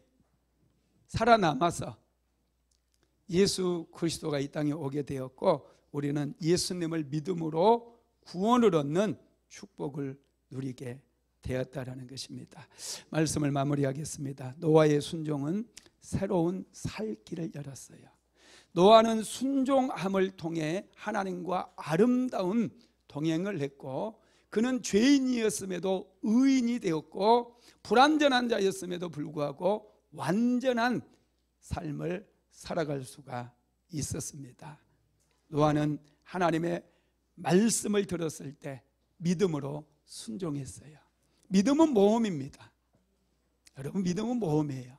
살아남아서 예수 그리스도가 이 땅에 오게 되었고 우리는 예수님을 믿음으로 구원을 얻는 축복을 누리게 되었다라는 것입니다. 말씀을 마무리하겠습니다. 노아의 순종은 새로운 살 길을 열었어요. 노아는 순종함을 통해 하나님과 아름다운 동행을 했고 그는 죄인이었음에도 의인이 되었고 불완전한 자였음에도 불구하고 완전한 삶을 살아갈 수가 있었습니다. 노아는 하나님의 말씀을 들었을 때 믿음으로 순종했어요. 믿음은 모험입니다. 여러분, 믿음은 모험이에요.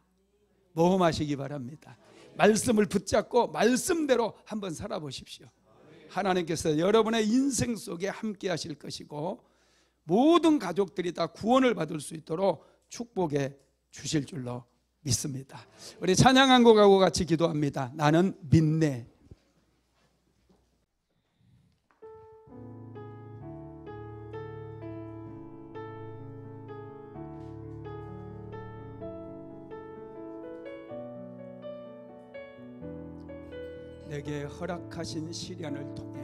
모험하시기 바랍니다. 말씀을 붙잡고 말씀대로 한번 살아보십시오. 하나님께서 여러분의 인생 속에 함께 하실 것이고 모든 가족들이 다 구원을 받을 수 있도록 축복해 주실 줄로 믿습니다. 우리 찬양 한 곡하고 같이 기도합니다. 나는 믿네. 내게 허락하신 시련을 통해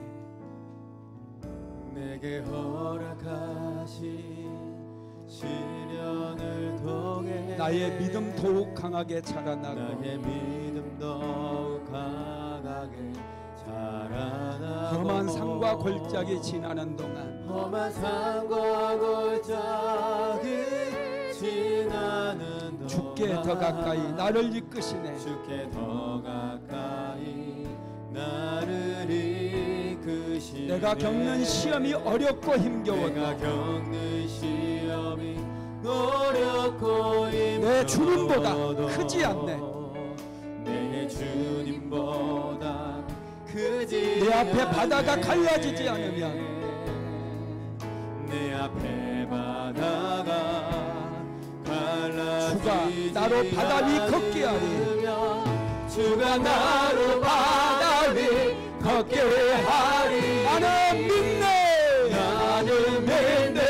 내게 허락하신 시련을 통해 나의 믿음 더욱 강하게 자라나고 나의 믿음 더욱 강하게 자라나고 험한 산과 골짜기 지나는 동안 험한 산과 골짜기 지나는 동안 주께 더 가까이 나를 이끄시네. 주께 더 가까이 나를 이끄시네. 내가 겪는 시험이 어렵고 힘겨워도 내가 겪는 시험이 어렵고 내 주님보다 크지 않네. 내 주님보다 크지 내 앞에 바다가 않네. 갈라지지 않으면 내 앞에 바다가 갈라지지 주가 나로 바다 위 걷게 하리. 않으면 주가 나로 바다 위 걷게 하리. 나는 믿네. 나는 믿네.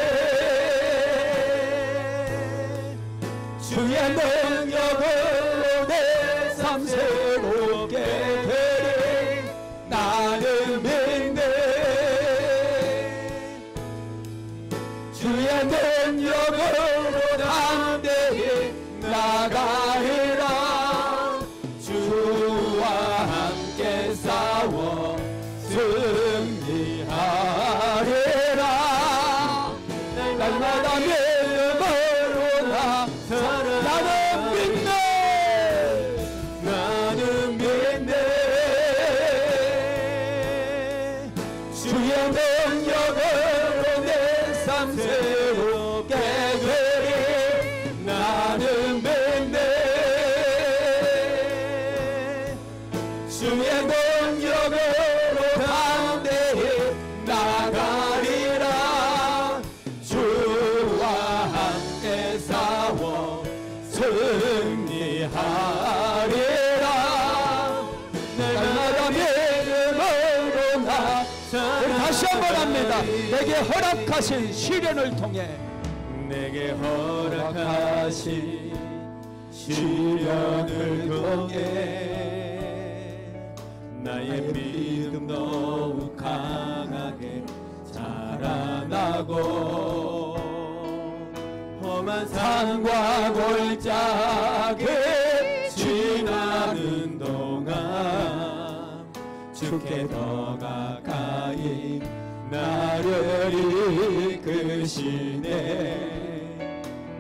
주의 능력으로 내 삶 새롭게 되리. 나는 믿네. 주의 능력으로 담대히 나가리라. 주와 함께 싸워 승리하리라. 날마다 믿음으로 나는 믿네. 나는 믿네. 주의 능력으로 내 삶 새롭게 되리. 나는 믿네. 주의 능력으로 담대히 나가리라. 주와 함께 싸워 승리하리라. 날마다 믿음으로 우리 다시 한번 합니다. 내게 허락하신 시련을 통해 내게 허락하신 시련을 통해 나의 믿음 더욱 강하게 자라나고 험한 산과 골짜기 지나는 동안 주께 더 가까이 나를 이끄시네.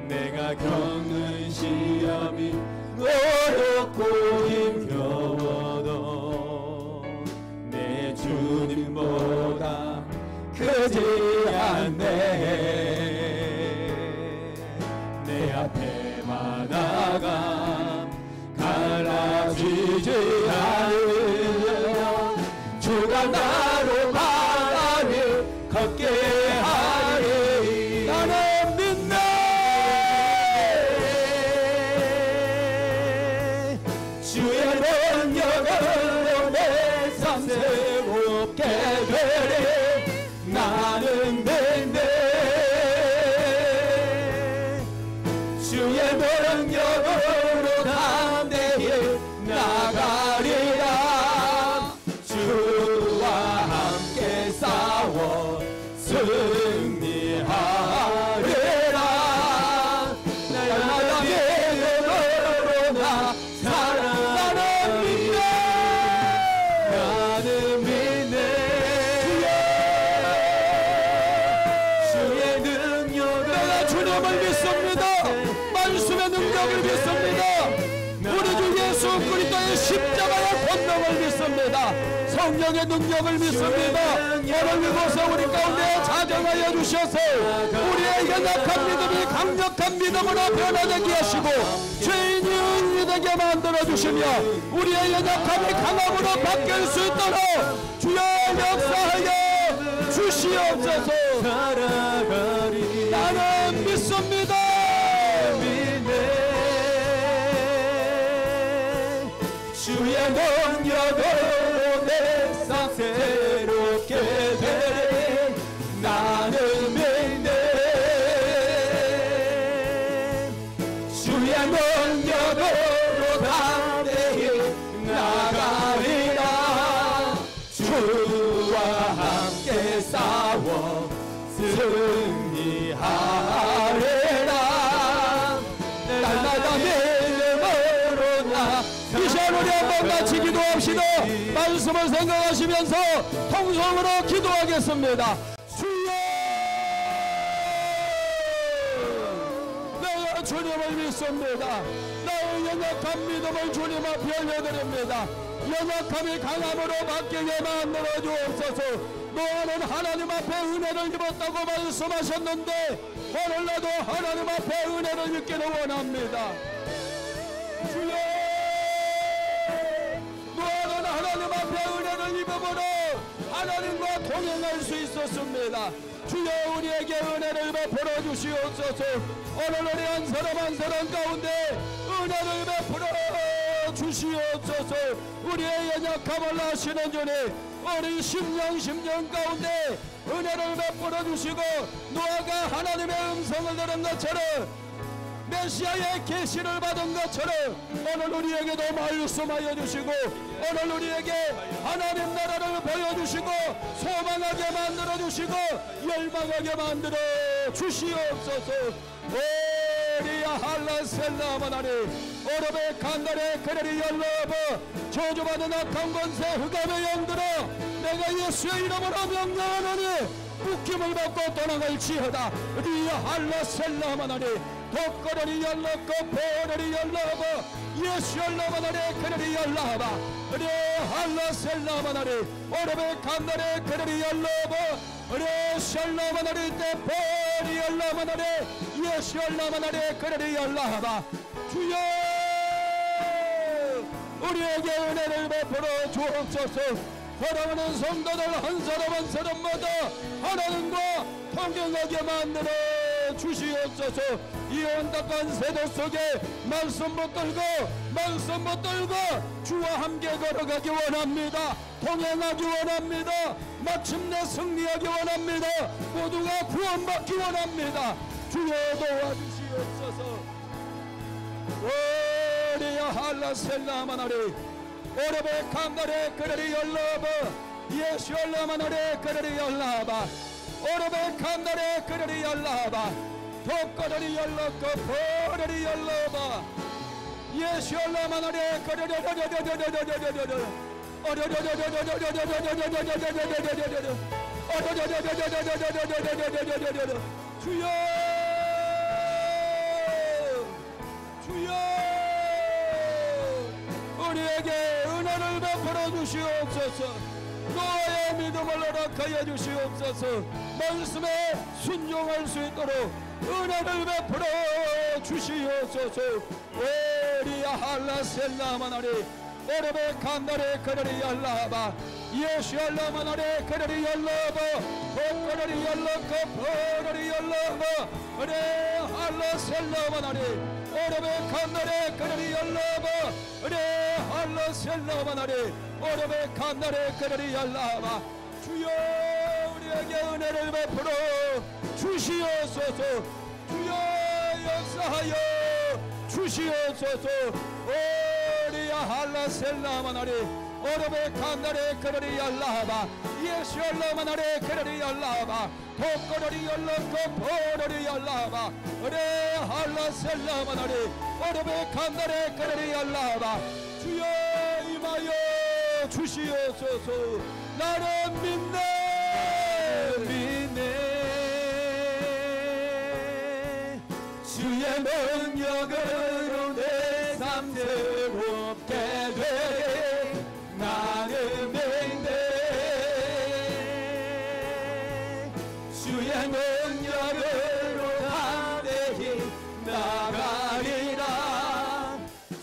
내가 겪는 시험이 어렵고 힘겨워도 내 주님보다 크지 않네. 내 앞에 바다가 갈라지지 않으면 주가 나로 바다 위 걷게 하리. 나는 믿네. 주의 능력으로 내 삶 새롭게 되리. 나는 믿네. 주의 능력으로 담대히 나가리라. 주와 함께 싸워 승리하리라. 날마다 믿음으로 나 살아가는 믿네. 나는 믿네. 주의 능력을 내가 주님을 믿습니다. 말씀의 능력을 믿습니다. 우리 주 예수 그리스도의 십자가의 권능을 믿습니다. 성령의 능력을 믿습니다. 오늘 이곳에 우리 가운데 자정하여 주셔서 우리의 연약한 믿음이 강력한 믿음으로 변화되게 하시고 죄인이 의인이 되게 만들어 주시며 우리의 연약함이 강함으로 바뀔 수 있도록 주여 역사하여 주시옵소서. 살아가리. 나는 믿습니다. 주의 능력으로 내 삶 새롭게 되리. 나는 믿네. 주의 능력으로 담대히 나가리라. 주와 함께 싸워 승리하리라. 날마다 믿음으로 나 이 시간 우리 한번 같이 기도합시다. 말씀을 생각하시면서 통성으로 기도하겠습니다. 주여, 내가 주님을 믿습니다. 나의 연약한 믿음을 주님 앞에 올려드립니다. 연약함이 강함으로 바뀌게 만들어 주옵소서. 노아는 하나님 앞에 은혜를 입었다고 말씀하셨는데 오늘 나도 하나님 앞에 은혜를 입기를 원합니다. 주여, 노아는 하나님 앞에 은혜를 입음으로 하나님과 동행할 수 있었습니다. 주여, 우리에게 은혜를 베풀어 주시옵소서. 오늘 우리 한 사람 한 사람 가운데 은혜를 베풀어 주시옵소서. 우리의 연약함을 아시는 주님, 우리 심령 가운데 은혜를 베풀어 주시고 노아가 하나님의 음성을 들은 것처럼 메시아의 계시를 받은 것처럼 오늘 우리에게도 말씀하여 주시고 오늘 우리에게 하나님 나라를 보여주시고 소망하게 만들어 주시고 열망하게 만들어 주시옵소서. 오리야 할라셀라마나리 오르베 간다레 그레리 열러버 저주받은 악한 권세 흑암의 영들아, 내가 예수의 이름으로 명령하노니 묶임을 받고 떠나갈지어다. 리야 할라셀라마나리 독거리리 열러고 보리리 열러버 예수 열러마나리 그레리 열러바 리 할라셀라마나리 오르베 간다레 그레리 열러버 리 셜라마나리 때 보리 열러마나리 예수 열러마나리 그레리 열러바. 주여, 우리에게 은혜를 베풀어 주옵소서. 사랑하는 성도들 한 사람 한 사람마다 하나님과 동행하게 만들어 주시옵소서. 이 온답한 세대 속에 말씀 붙들고 주와 함께 걸어가기 원합니다. 동행하기 원합니다. 마침내 승리하기 원합니다. 모두가 구원받기 원합니다. 주여 도와주시옵소서. 오리야 할라셀라마나리 오르베 칸다레 그레리 열라바 예수 열라마나레 그레리 열라바 오르베 칸다레 그레리 열라바 독거리 열라고 보레리 열라바 예수 열라마나레 그레리 주여, 우리에게 은혜를 베풀어 주시옵소서. 노아의 믿음을 허락하여 주시옵소서. 말씀에 순종할 수 있도록 은혜를 베풀어 주시옵소서. 오리야 할라셀라마나리 오르베 칸다레 그레리 열라바 예수 열라마나레 그레리 열라바 독거리 열라고 보리 열라바 네 할라셀라마나리 오르베 칸다레 그레리 열라바 네 할라셀라마나리 오르베 칸다레 그레리 열라바. 주여, 우리에게 은혜를 베풀어 주시옵소서. 주여, 역사하여 주시옵소서. 오리야 할라셀라마나리 오르베 칸다레 그레리 열라바 예수 열라마나레 그레리 열라바 독거리 열라고 보리 열라바 네 할라셀라마나리 오르베 칸다레 그레리 열라바. 주여, 임하여 주시옵소서. 나는 믿네 주의 능력으로 내 삶 새롭게 되게 나는 믿네 주의 능력으로 담대히 나가리라.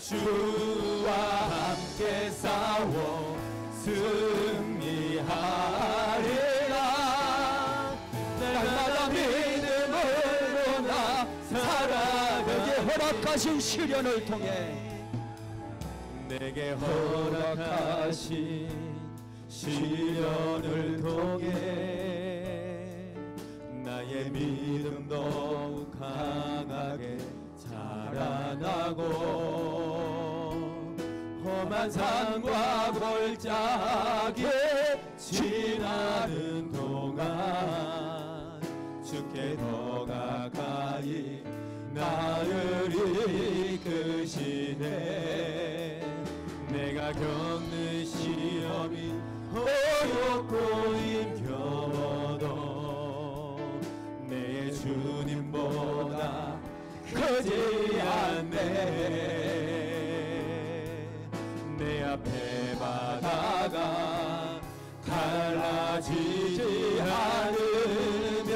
주와 함께 싸워 승리하리라. 날마다 믿음으로 나 살아가게 허락하신 시련을 통해 내게 허락하신 시련을 통해 나의 믿음 더욱 강하게 자라나고 험한 산과 골짜기 지나는 동안 주께 더 가까이 나를 이끄시네. 내가 겪는 시험이 어렵고 힘겨워도 내 주님보다 크지 않네. 내 앞에 바다가 달라지지 않으며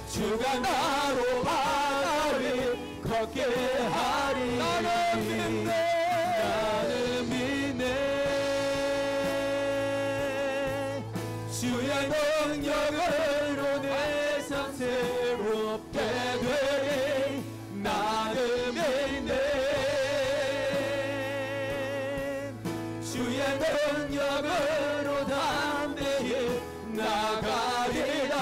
주가 나로 바다를 걷게 하리. 나는 믿네. 주의 능력으로 내 삶 새롭게 되리. 나는 믿네. 주의 능력으로 담대히 나가리라.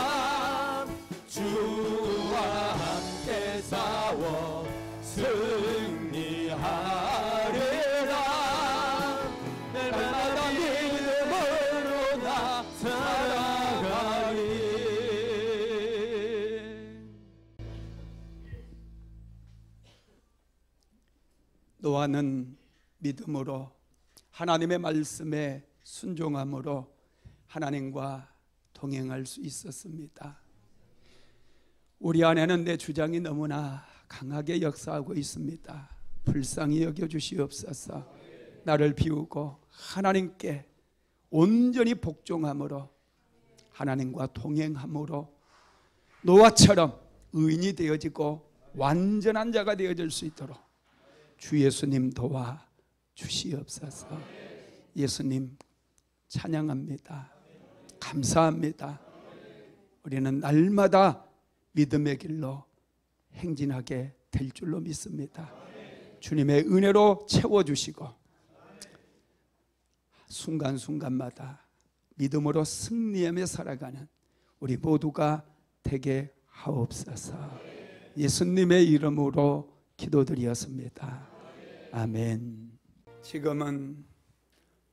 주와 함께 싸워 승리하리라. 날마다 믿음으로 나 살아가리. 노아는 믿음으로 하나님의 말씀에 순종함으로 하나님과 동행할 수 있었습니다. 우리 안에는 내 주장이 너무나 강하게 역사하고 있습니다. 불쌍히 여겨주시옵소서. 나를 비우고 하나님께 온전히 복종함으로 하나님과 동행함으로 노아처럼 의인이 되어지고 완전한 자가 되어질 수 있도록 주 예수님 도와 주시옵소서. 예수님 찬양합니다. 감사합니다. 우리는 날마다 믿음의 길로 행진하게 될 줄로 믿습니다. 주님의 은혜로 채워주시고 순간순간마다 믿음으로 승리하며 살아가는 우리 모두가 되게 하옵소서. 예수님의 이름으로 기도드리었습니다. 아멘. 지금은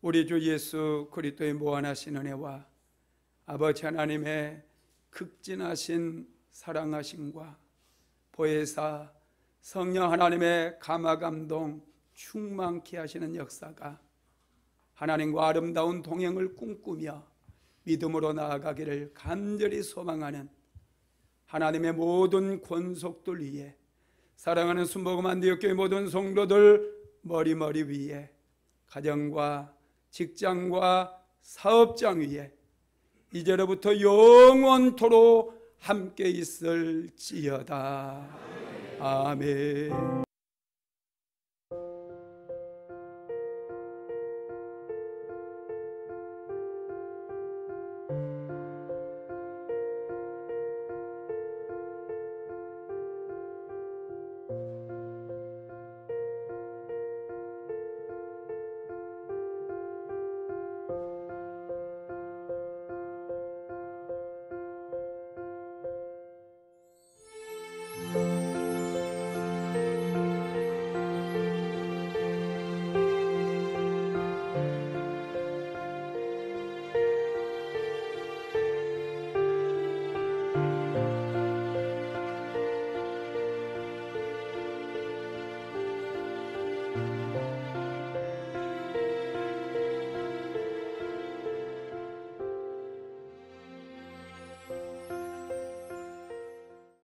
우리 주 예수 그리스도의 무한하신 은혜와 아버지 하나님의 극진하신 사랑하심과 보혜사 성령 하나님의 감화감동 충만케 하시는 역사가 하나님과 아름다운 동행을 꿈꾸며 믿음으로 나아가기를 간절히 소망하는 하나님의 모든 권속들 위에 사랑하는 순복음 한디옥교회 모든 성도들 머리 위에 가정과 직장과 사업장 위에 이제로부터 영원토록 함께 있을지어다. 아멘.